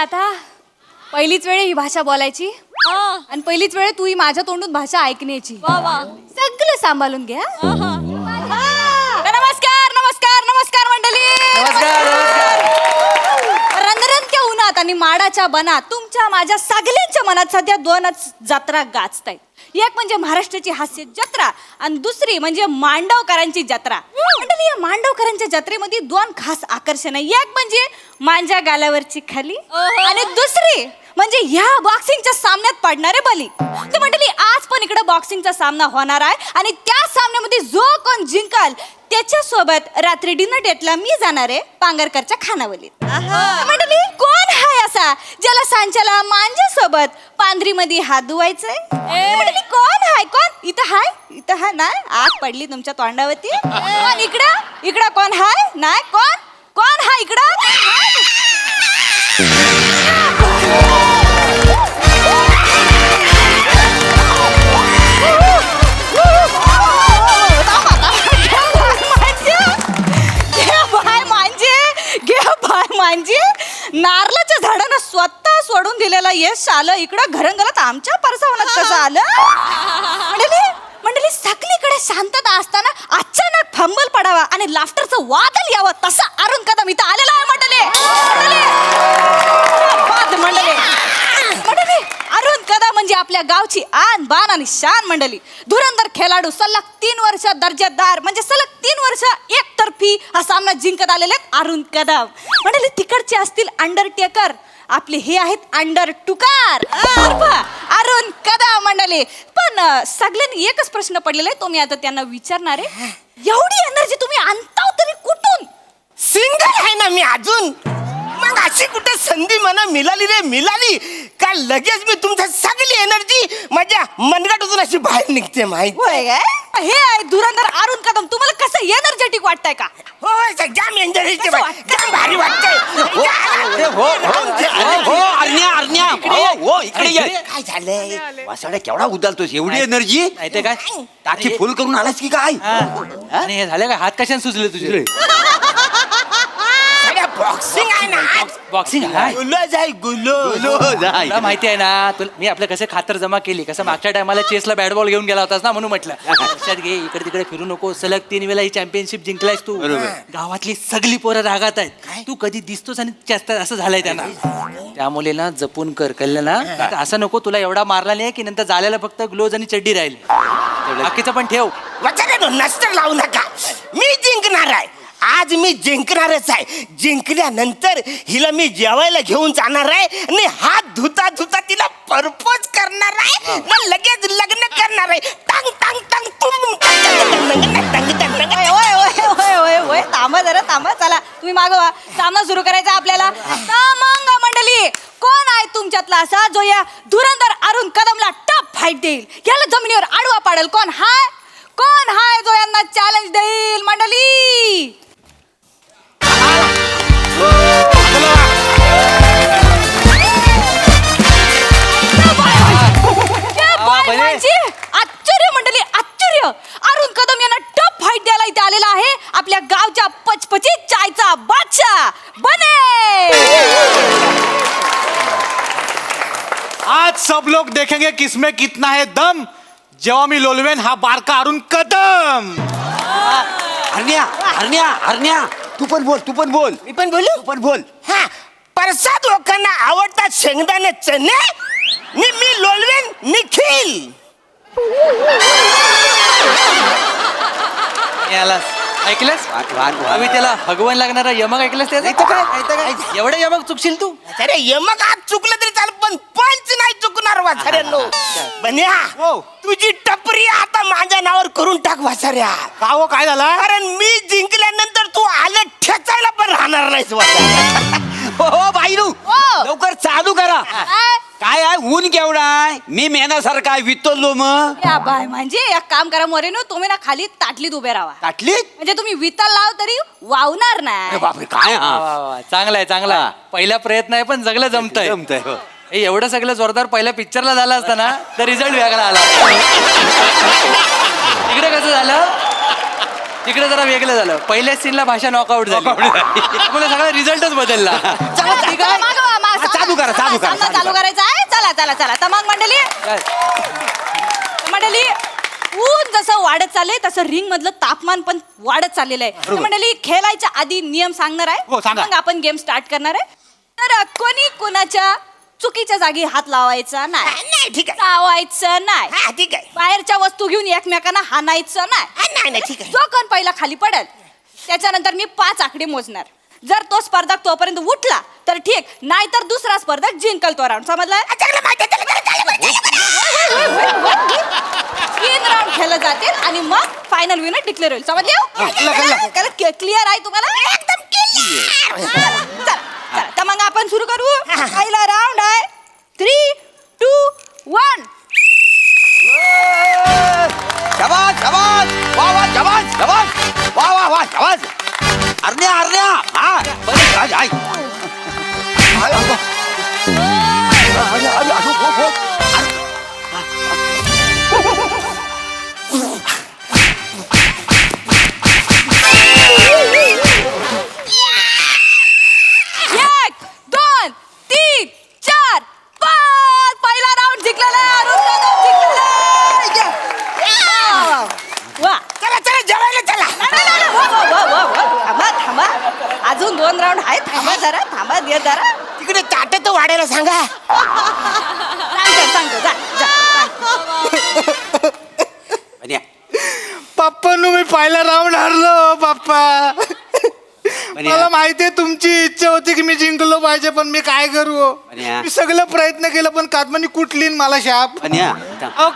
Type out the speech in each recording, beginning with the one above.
आता पहिलीच वेळ ही भाषा बोलायची आणि पहिलीच वेळ तू ही माझ्या तोंडून भाषा ऐकण्याची. सगळं सांभाळून घ्या. नमस्कार नमस्कार नमस्कार मंडळी. नमस्कार नमस्कार. रंगरंगत्या उन्हात आणि माडाच्या बनात तुमच्या माझ्या सगळ्यांच्या मनात सध्या दोनच जत्रा गाजतायत. एक म्हणजे महाराष्ट्राची हास्य जत्रा आणि दुसरी म्हणजे मांडवकरांची जत्रा. मंडळी, या मांडवकरांच्या जत्रेमध्ये दोन खास आकर्षण आहे. एक म्हणजे मांजा गालावरची खाली आणि दुसरी म्हणजे ह्या बॉक्सिंगच्या सामन्यात पडणारे बली. तर मंडळी, आज पण इकडे बॉक्सिंगचा सामना होणार आहे आणि त्या सामन्यामध्ये जो कोण जिंकाल त्याच्यासोबत रात्री डिनर डेटला मी जाणार आहे पांगरकरच्या खानावलीत. मंडळी, कोण हाय असा ज्याला सांच्याला मांजासोबत पांढरीमध्ये हात धुवायचंय? मंडळी, कोण हाय? कोण इथं हाय? इथं हाय नाही? आग पडली तुमच्या तोंडावरती. कोण इकडं? इकडं कोण हाय? नाही कोण? कोण हाय इकडं? नारळाच्या झाडांना स्वतः सोडून दिलेला यश आलं इकडं घरंगलात आमच्या परसावनात कसं आलं? मंडळी, सगळीकडे शांतता असताना अचानक फंबल पडावा आणि लाफ्टरचं वादळ यावं तसा अरुण कदम इथं आलेला आहे. मंडळी, अरुण कदम म्हणजे आपल्या गावची आन बान आणि शान. मंडळी, धुरंधर खेळाडू, सलग 3 वर्ष दर्जेदार म्हणजे सलग 3 वर्ष एकतर्फी हा सामना जिंकत आलेले आहेत अरुण कदम. मंडळी, तिकडचे असतील अंडरटेकर, आपले हे आहेत अंडर टुकार अरुण कदम. मंडळी, पण सगळ्यांनी एकच प्रश्न पडलेला आहे, तो मी आता त्यांना विचारणार आहे. एवढी एनर्जी तुम्ही आणता तरी कुठून? सिंगल आहे ना मी अजून. मग अशी कुठे संधी मला मिळाली रे मिळाली का लगेच मी तुमच्या सगळी एनर्जी माझ्या मनगटातून अशी बाहेर निघते माहिती. हे आहे धुरंधर अरुण कदम. तुम्हाला कसं एनर्जेटिक वाटतंय का? होय, जाम एनर्जेटिक जाम भारी वाटतंय. काय झालंय? वासाड्या केवढा उदालतोस, एवढी एनर्जी माहितीये काय? टाकी फुल करून आलास की काय? आणि हे झालं का? हात कशाने सुचले तुझे? बॉक्सिंग आहे ना. बॉक्सिंग आहे. गुलोज आहे गुलोज. तुला माहिती आहे ना, तुला मी आपलं कसं खातर जमा केली, कसं मागच्या टायमाला चेसला बॅट बॉल घेऊन गेला होतास ना, म्हणून म्हटलं लक्षात घे, इकडे तिकडे फिरू नको. सलग 3 वेळा ही चॅम्पियनशिप जिंकलायस तू. गावातली सगळी पोरं रागात आहेत, तू कधी दिसतोस आणि चेस्तात असं झालंय त्यांना. त्यामुळे ना जपून कर, कळलं ना? असं नको तुला एवढा मारला नाही की नंतर झालेला फक्त ग्लोज आणि चड्डी राहील. बाकीचं पण ठेव. नस्तर लावू नका. मी जिंकणार आहे. आज मी जिंकणारच आहे. जिंकल्यानंतर हिला मी जेवायला घेऊन जाणार आहे आणि हात धुता धुता तिला प्रपोज करणार आहे. मग लगेच लग्न करणार आहे. टांग टांग टांग थांबा जरा, थांबा. चला तुम्ही मागवा, सामना सुरू करायचा आपल्याला. मग मंडळी, कोण आहे तुमच्यातला असा जो या धुरंधर अरुण कदमला टफ फाईट देईल, याला जमिनीवर आडवा पाडेल? कोण हाय? कोण हाय जो यांना चॅलेंज देईल? मंडळी, आश्चर्य मंडळी, आश्चर्य. अरुण कदम यांना टफ फाईट द्यायला इथे आलेला आहे आपल्या गावच्या पचपचित चायचा बादशाह बने. आज सब लोग देखेंगे किसमें कितना है दम. जेव्हा मी लोलवेन हा बारका अरुण कदम. हरण्या तू पण बोल, तू पण बोल. मी पण बोलू. तू पण बोल. हा, प्रसाद लोकांना आवडतात शेंगदाणे चणे. मी लोलवेन निखिल. ऐकलंस? आम्ही त्याला भगवान लागणारा यमक ऐकलंस त्याचं? काय एवढं यमक चुकशील तू? अरे यमक आज चुकलं तरी चाल, पण पंच नाही चुकणार वासाऱ्यांनो. बन्या, तुझी टपरी आता माझ्या नावावर करून टाक वासाऱ्या. का हो, काय झाला? कारण मी जिंकल्यानंतर तू आले ठेचायला पण राहणार नाहीस वासाऱ्या. हो बाईरू, लवकर चालू करा. काय आहे, ऊन केवढा आहे? मी मेहनासारखा आहे, वितलो मग. या बाय, म्हणजे एक काम करा मोरेनो, तुम्ही ना खाली ताटलीत उभे राहा. ताटलीत? म्हणजे तुम्ही विता लाव तरी वावणार नाही. बापरे, काय चांगला आहे, चांगला आहे. पहिला प्रयत्न आहे पण जगलं जमतंय. हे एवढं सगळं जोरदार पहिल्या पिक्चरला झालं असतं ना तर रिझल्ट वेगळा आला. इकडे कसं झालं, तिकडे जरा वेगळं झालं. पहिल्याच सीनला भाषा नॉकआउट झाली, सगळा रिझल्टच बदलला. मागवा, चालू करा चालू करा सामना चालू करायचा आहे. चला चला चला. तर मग मंडळी ऊन जसं वाढत चाललंय तसं रिंग मधलं तापमान पण वाढत चाललेलं आहे. तर मंडळी खेळायच्या आधी नियम सांगणार आहे. हो, सांगा. मग आपण गेम स्टार्ट करणार आहे. तर कोणी कोणाच्या चुकीच्या जागी हात लावायचा नाही, नाही ठीक आहे. चावायचं नाही, हा ठीक आहे. बाहेरच्या वस्तू घेऊन एकमेकांना हाणायचं नाही. नाही नाही ठीक आहे. जो कोण पहिला खाली पडेल त्याच्यानंतर मी 5 आकडे मोजणार. जर तो स्पर्धक तोपर्यंत उठला तर ठीक, नाही तर दुसरा स्पर्धक जिंकल तो राऊंड. समजलाय? 3 राऊंड खेळले जातील आणि मग फायनल विनर डिक्लेअर होईल. समजले? क्लिअर आहे तुम्हाला? एकदम clear. चला तर मग आपण सुरू करू. पहिला राऊंड आहे 3, 2, 1. शाबास शाबास वा वा शाबास शाबास वा वा वा शाबास. अर्ण्या अर्ण्या हा बरं राज ऐक. एक, 2, 3, 4, 5. पहिला राऊंड जिंकलेला आहे. अरुण कदम जिंकलेला आहे. वा. चला चला जेवायला चला. नाही, वा. थांबा. अजून 2 राऊंड आहेत. थांबा दे जरा. तिकडे ताट तर वाढायला सांगा. सांगतो जा. बन्या पप्पांनो मी पहिला राऊंड हारलो पप्पा. बन्या. मला माहितीये तुमची इच्छा होती की मी जिंकलो पाहिजे, पण मी काय करू. बन्या. मी सगळं प्रयत्न केलं पण कादमानी कुठली मला शाप. बन्या अहो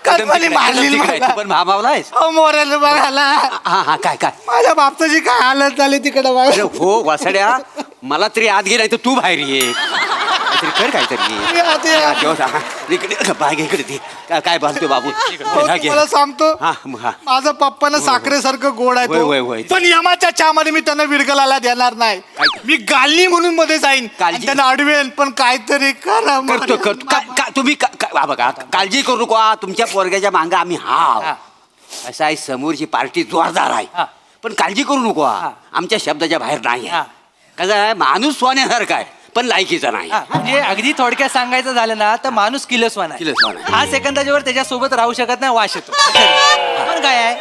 कादमानी मारली मला. पण भामावलायस. अहो मोराला बघायला. हा हा काय काय माझ्या बापताची काय हालत झाली तिकडे बघा. अरे हो वासड्या मला तरी आत गेलाय तर तू बाहेर ये काहीतरी कर काहीतरी. आत ये. हा, तेव्हा सांग. इकडे बाग इकडे ते काय बोलतो बाबू. अहो, हा, घे. तुम्हाला सांगतो हा, हा. माझा पप्पानं साखरेसारखं गोड आहे होय, होय, होय. तो. पण यमाच्या चहामध्ये मी त्यांना विरगलाला देणार नाही. काय? मी गाली म्हणून मध्ये जाईन काळजी- आणि त्यांना अडवेन, पण काहीतरी करा. करतो तुम्ही बघा काळजी करू नका. तुमच्या पोरग्याच्या मागं आम्ही हाव. असं आहे समोरची पार्टी जोरदार आहे हा. पण काळजी करू नको आमच्या शब्दाच्या बाहेर नाही हा. आहे. कसं आहे माणूस सोन्यासारखा आहे पण लायकीचा नाही. हा, म्हणजे अगदी थोडक्यात सांगायचं झालं ना तर माणूस किलसवान आहे. किलसवान आहे. 10 सेकंदाच्या वर त्याच्यासोबत राहू शकत नाही, वास येतो. पण काय आहे,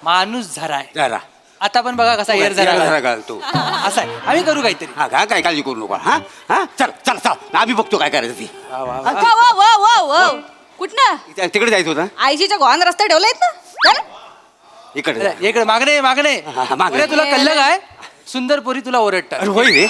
माणूस झरा आहे. जरा आता पण बघा कसा एअर जरा झरा घालतो. असा आहे. आम्ही करू काहीतरी. हा का काय काळजी करू नका. हा हा चल चल चल आम्ही बघतो काय करायचं ती. वा, वा, वा. वा. कुठनं? तिकडे जायचं होतं. आईजीच्या गोहान रस्ते ठेवलेत ना. चल. इकडे इकडे मागणे मागणे. हा, हा, मागणे. अरे, तुला कल्लं काय, सुंदर पोरी तुला ओरडतात. अरे होय रे.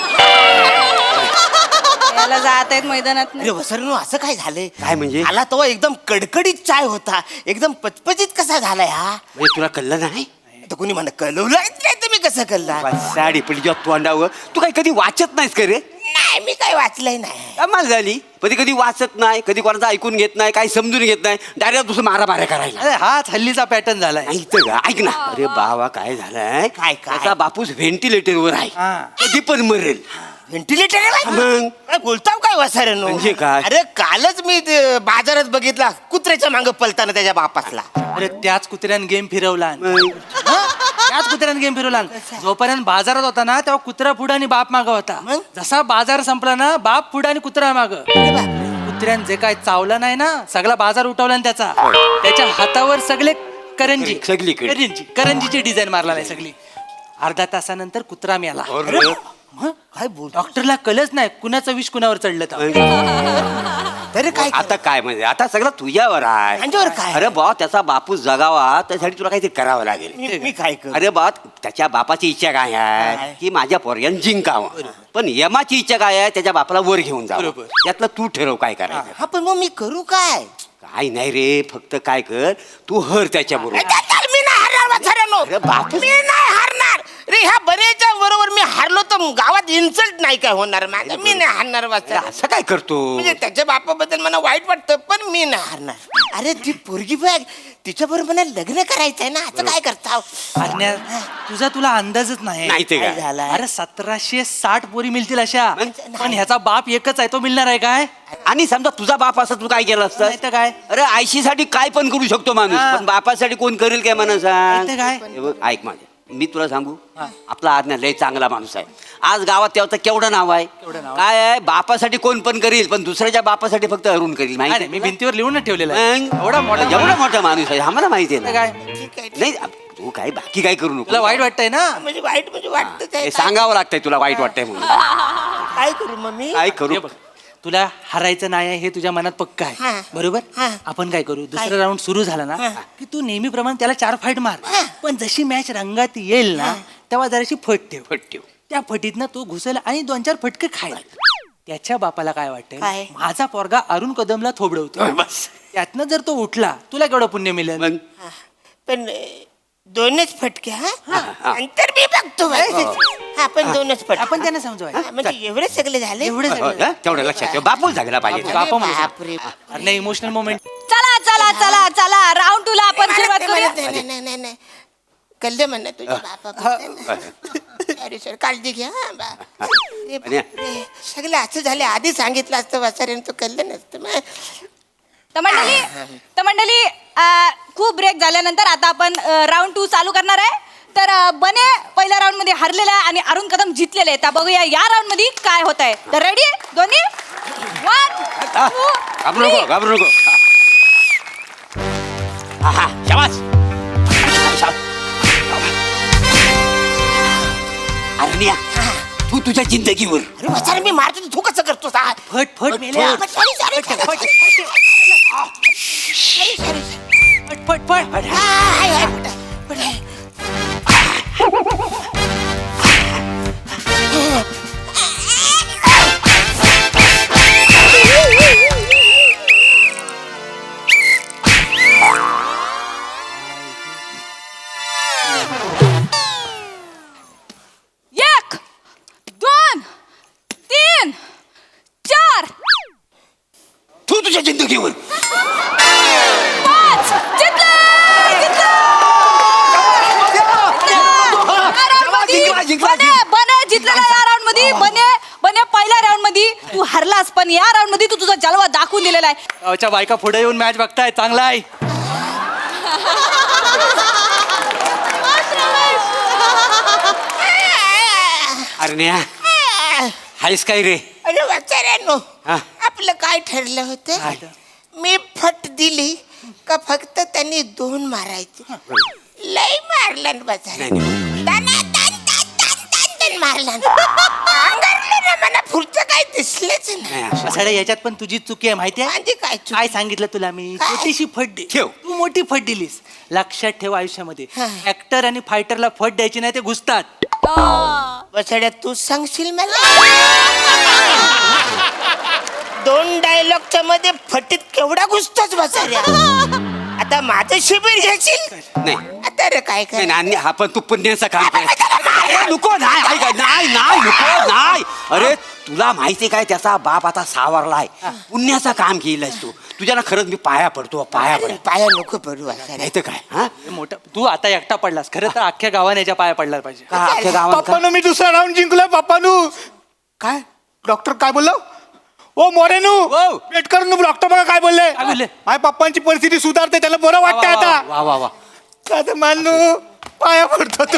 याला जात आहेत मैदानात. अरे वसरनो असं काय झालंय? काय म्हणजे? आला तो एकदम कडकडीत चाय होता, एकदम पचपचीत कसा झालाय हा? म्हणजे तुला कळलं नाही. तर कोणी म्हणा कळवलंच नाही, तुम्ही कसं कळला? साडी पण तुझ्या तोंडावर तू काही कधी वाचत नाहीस का रे. नाही मी काय वाचलंय नाही. कमाल झाली. कधी कधी वाचत नाही, कधी कोणाचं ऐकून घेत नाही, काही समजून घेत नाही, डायरेक्ट दुसरं मारामाऱ्या करायला. अरे हाच हल्लीचा पॅटर्न झालाय. ऐकतं का? ऐक ना. अरे बाबा काय झालंय, काय? त्याचा बापूस व्हेंटिलेटरवर आहे. हा. कधी पण मरेल. व्हेंटिलेटर मग? बोलताव काय वसरनो? म्हणजे काय? अरे कालच मी ते बाजारात बघितला कुत्र्याच्या मागं पलताना त्याच्या बापासला. अरे त्याच कुत्र्यानं गेम फिरवला. मग? त्याच कुत्र्यानं गेम फिरवला. जोपर्यंत बाजारात होता ना तेव्हा कुत्रा पुढे आणि बाप माग होता. मग? जसा बाजार संपला ना बाप पुढे आणि कुत्रा माग. कुत्र्यानं जे काय चावलं नाही ना सगळा बाजार उठवला ना त्याच्या हातावर सगळे करंजी सगळीकडे. करंजीची डिझाईन मारला नाही सगळी. अर्धा तासानंतर कुत्रा मेला. अरे. मग? काय बोल डॉक्टरला कळच नाही कुणाचं विष कुणावर चढलं तर. तरी काय आता काय म्हणजे आता सगळं तुझ्यावर आहे. माझ्यावर काय? अरे बा त्याचा बापूस जगावा त्यासाठी तुला काहीतरी करावं लागेल. मी काय करू? अरे बा त्याच्या बापाची इच्छा काय आहे काय? की माझ्या पोरग्यानं जिंकावं. पण यमाची इच्छा काय आहे त्याच्या बापाला वर घेऊन जावं. बरोबर. यातलं तू ठरव काय करायचं. हा पण मग मी करू काय? काय नाही रे, फक्त काय कर तू हर त्याच्या बरोबर. मी नाही हारणार वसरनो. अरे बाप. मी नाही हारणार रे. ह्या बरेच्या बरोबर मी हारलो तर गावात इन्सल्ट नाही काय होणार माझं. मी नाही हारणार वसर. असं काय करतो. म्हणजे त्याच्या बापाबद्दल मला वाईट वाटतं पण मी नाही हारणार. अरे ती पोरगी बघ, तिच्या बरोबर मला लग्न करायचंय ना. असं काय करता? अरण्या, तुझा तुला अंदाजच नाही. नाही ते काय काय झालं? अरे 1760 पोरी मिळतील अशा. मग? पण ह्याचा बाप एकच आहे, तो मिळणार आहे काय? आणि समजा तुझा बाप असं तू काय केलं असतं. नाही तर काय? अरे आयशीसाठी काय पण करू शकतो माणूस, हा. पण बापासाठी कोण करेल काय म्हणा नाही तर काय? सांग. हे बघ, ऐक माझं मी तुला सांगू आपला आज्ञा लय चांगला माणूस आहे. आज गावात त्याचं केवढं नाव आहे. काय आहे बापासाठी कोण पण करील पण दुसऱ्याच्या बापासाठी फक्त अरुण करील नाही, माहिती मी भिंतीवर लिहून ठेवलेलं आहे. एवढा मोठा माणूस आहे आम्हाला माहिती आहे ना. काय ठीक आहे नाही तू काय बाकी काय करू नको. तुला वाईट वाटतंय ना? म्हणजे वाईट म्हणजे वाटतच आहे. हे सांगावं लागतंय तुला वाईट वाटतंय म्हणून. काय करू मग मी काय हे करू बघ, तुला हरायचं नाही आहे हे तुझ्या मनात पक्का हा. आहे बरोबर. हा. आपण काय करू दुसरा राऊंड सुरू झाला ना की तू नेहमीप्रमाणे त्याला 4 फाईट मार. पण जशी मॅच रंगात येईल ना तेव्हा जराशी फट ठेव. फट ठेव. त्या फटीतनं तो घुसेल आणि 2-4 फटके खायला. त्याच्या बापाला काय वाटतं काय? माझा पोरगा अरुण कदमला थोबडवतो. बस त्यातनं जर तो उठला तुला केवढं पुण्य मिळेल. मग पण 2च फटके हा नंतर मी बघतो हा पण 2च फटके आपण त्यांना समजवाय. हा, म्हणजे एवढे सगळे झाले एवढे हो, सगळे. हं? तेवढं लक्षात ठेव बापूच झाला पाहिजे. बापा म्हणू बापरे. अरे नाही इमोशनल मोमेंट. चला चला चला चला राऊंड 2 ला आपण सुरुवात करूया. नाही कळलं म्हणा तुझ्या बापा अरे सर काळजी घ्या हा, अरे बापरे. सगळं असं झालं आधी सांगितलं असतं वाचाऱ्यानं तो कळलं नसतं मग. तर मंडळी खूप ब्रेक झाल्यानंतर आता आपण राऊंड 2 चालू करणार आहे. तर बने पहिल्या राऊंड मध्ये हरलेला आहे आणि अरुण कदम जिंकलेले आहे. तर बघूया या राऊंड मध्ये काय होत आहे. तर रेडी दोन्ही 1 घाबरू 2 नको घाबरू नको. हा शाबास. अरण्या तू तुझ्या जिंदगीवर अरे वाचारे मी मारतो तू कसं करतो फट फट मेल्या. फट फट फट. एक 2 3 4 तू तुझ्या जिंदगीवर 5 जिंकले बने जिंकलेला या राऊंड मध्ये. बने पहिल्या राऊंड मध्ये तू हरलास पण या राऊंड मध्ये तू तुझा जलवा दाखवून दिलेला आहे. गावच्या बायका पुढे येऊन मॅच बघताय चांगला आहे. अरण्या हायस काय रे. अरे वाचाऱ्यानो हा. आपलं काय ठरलं होतं मी फट दिली का फक्त त्यांनी 2 मारायचे लय मारला नाही, नाही. मारला अंगारलं ना मला पुढचं काही दिसलंच नाही नाही, असं. असाड्या याच्यात पण तुझी चुकी आहे माहितीये. म्हणजे काय चूक? काय सांगितलं तुला मी काय? छोटीशी फट दे. ठेव. तू मोठी फट दिलीस. लक्षात ठेव आयुष्यामध्ये हा. ऍक्टर आणि फायटरला फट द्यायची नाही ते घुसतात. वसाड्या तू सांगशील मला 2 डायलॉगच्या मध्ये फटीत केवढा घुसतोच वसाड्या आता माझं शिबिर घेशील नाही आता रे काय नाही, कर नाही हा पण तू पुण्याचं काम कर. नको नाही ऐका नाही नाही नको नाही. अरे तुला माहिती काय त्याचा बाप आता सावरलाय पुण्याचं काम केलंयस तू. तुझ्या ना खरंच मी पाया पडतो पाया पड. पाया नको पडू वसाड्या नाही तर काय हा हे मोठं तू आता एकटा पडलास खरं तर अख्ख्या गावाने याच्या पाया पडला पाहिजे. का अख्ख्या गावात का? पप्पानू मी दुसरा राऊंड जिंकलोय पप्पानू. काय डॉक्टर काय बोललो ओ मोरेनू ओ. वेट कर नू डॉक्टर बघा काय बोलले. काय बोलले? माझ्या पप्पांची परिस्थिती सुधारते त्याला बरं वाटतं आता. वा वा वा. आता मानू पाया पडतो तू.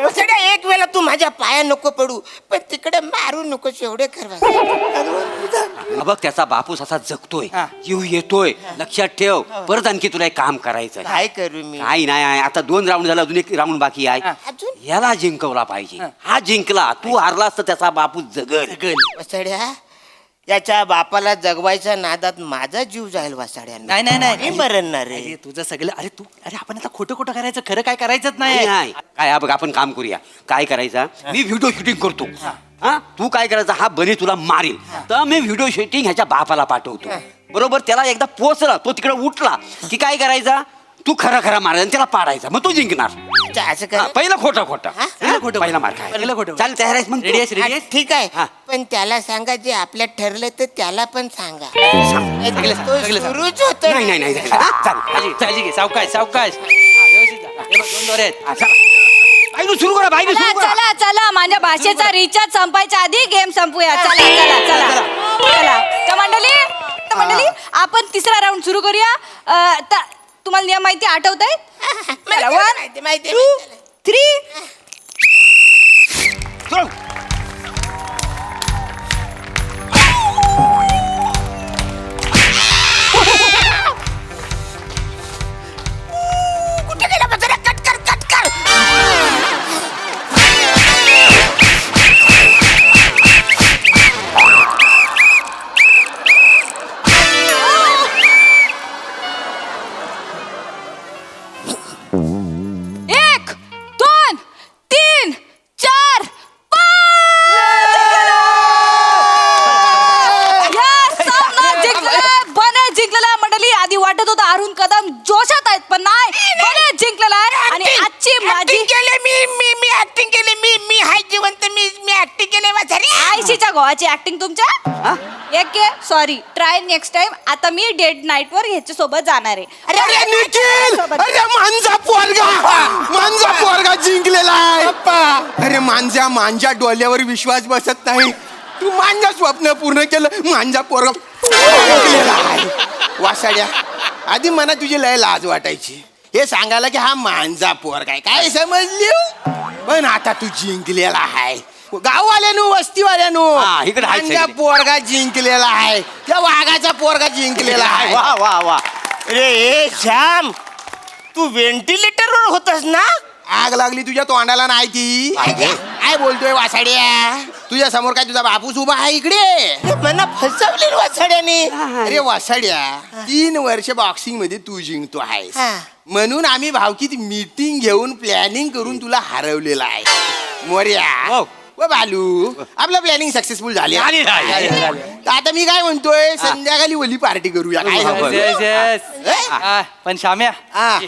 वसाड्या एक वेळा तू माझ्या पाया नको पडू पण तिकडे मारू नकोस एवढे कर वसाड्या. हा बघ त्याचा बापूस असा जगतोय हा. जीव येतोय लक्षात ठेव. परत आणखी तुला एक काम करायचं काय करू मी काही नाही आता 2 राऊंड झाला अजून 1 राऊंड बाकी आहे. अजून याला जिंकवला पाहिजे. हा जिंकला तू हारलास तर त्याचा बापू जगल. वसाड्या याच्या बापाला जगवायच्या नादात माझा जीव जाईल वसाड्यांना नाही नाही नाही मी मरणार रे अरे तुझं सगळं अरे तू अरे आपण आता खोटं खोटं करायचं खरं काय करायचंच नाही नाही. नाही. काय हा बघ आपण काम करूया काय करायचं मी व्हिडिओ शूटिंग करतो हा तू काय करायचं हा बने तुला मारेल तर मी व्हिडिओ शूटिंग ह्याच्या बापाला पाठवतो बरोबर. त्याला एकदा पोचला तो तिकडे उठला की काय करायचा तू खरा खरा मारायचा आणि त्याला पाडायचा मग तो जिंकणार. असं हा, कर पहिला खोटा खोटा हा? पहिलं खोटं पहिला बोल. मार काय पहिलं खोटं बोल. चाल तयार आहेस मग रेडी आहेस रेडी हा, आहेस. ठीक आहे हा. पण त्याला सांगा जे आपल्यात ठरलं तर त्याला पण सांगा सगळे सांग, तो सगळे सांग. सुरूच होतो नाही नाही नाही हा, चाल काळजी घे सावकाश सावकाश. हा, व्यवस्थित जा. हे बघ, 2 दोरे आहेत. हा, चला. बाईनं सुरू करा बाईनं चला सुरू करा. चला चला माझ्या भाषेचा रिचार्ज संपायच्या आधी गेम संपूया. चला चला चला चला तर मंडळी आपण 3रा राऊंड सुरू करूया. तुम्हाला नियम माहिती आठवत आहे? माहिती, माहिती. 2, 3. चल. कुठे गेला बघा, कट कर कट कर. एक, 2, 3, 4, 5. बने जिंकलेला मंडळी. आधी वाटत होतं अरुण कदम जोशात आहेत, पण नाही, बने जिंकलेला आहे. आणि आजची माझी Acting केली मी ऍक्टिंग केली मी हाय जिवंत मी ऍक्टिंग केली वाचारी. आयशीच्या गोवाची ऍक्टिंग तुमच्या एक सॉरी, ट्राय नेक्स्ट टाइम. आता मी डेट नाईट वर ह्याच्या सोबत जाणार आहे. अरे निखिल, अरे मांजा पोरगा जिंकलेला आहे. अरे मांजा डोल्यावर विश्वास बसत नाही. तू मांजा स्वप्न पूर्ण केलं, मांजा पोरगा जिंकलेला आहे. वासाड्या, आधी मला तुझी लय लाज वाटायची हे सांगायला की हा मांजा पोरगा आहे, काय समजली? पण आता तू जिंकलेला आहे. गाववाल्यानो वस्तीवाल्यानो, हा, इकडे आहे मांजा सगळे. पोरगा जिंकलेला आहे. त्या वाघाचा पोरगा जिंकलेला आहे. वा वा वा. अरे श्याम, तू व्हेंटिलेटरवर होतस ना? आग लागली तुझ्या तोंडाला नाही ती. काय बोलतोय वासाड्या? तुझ्या समोर काय तुझा बापूस उभा आहे इकडे? मला फसवली वासाड्याने. अरे वासाड्या, 3 वर्ष बॉक्सिंग मध्ये तू जिंकतो आहेस, म्हणून आम्ही भावकीत मीटिंग घेऊन प्लॅनिंग करून तुला हरवलेला आहे. मोर्या हो. व बालू, आपलं प्लॅनिंग सक्सेसफुल झाले. झाली. तर आता मी काय म्हणतोय, संध्याकाळी वली पार्टी करूया. काय बरं. Yes, yes. पण शाम्या, हा,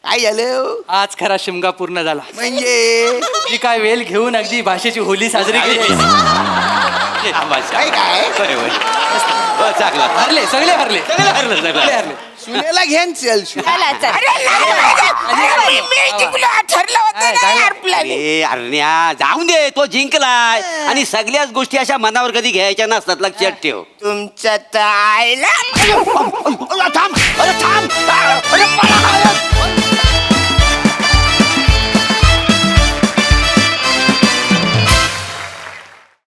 काय झालं आज खरा शिमगा पूर्ण झाला. म्हणजे? मी काय वेल घेऊन अगदी भाषेची होली साजरी केली. काय काय चांगलं. हरले, सगळे हरले. हरलं, सगळे सगळं. हरले. सुनेला घेन चल चला, चला. अरे अरण्या, जाऊन दे, तो जिंकलाय. आणि सगळ्याच गोष्टी अशा मनावर कधी घ्यायच्या नसतात, लक्षात ठेव. तुमच्या तर आईला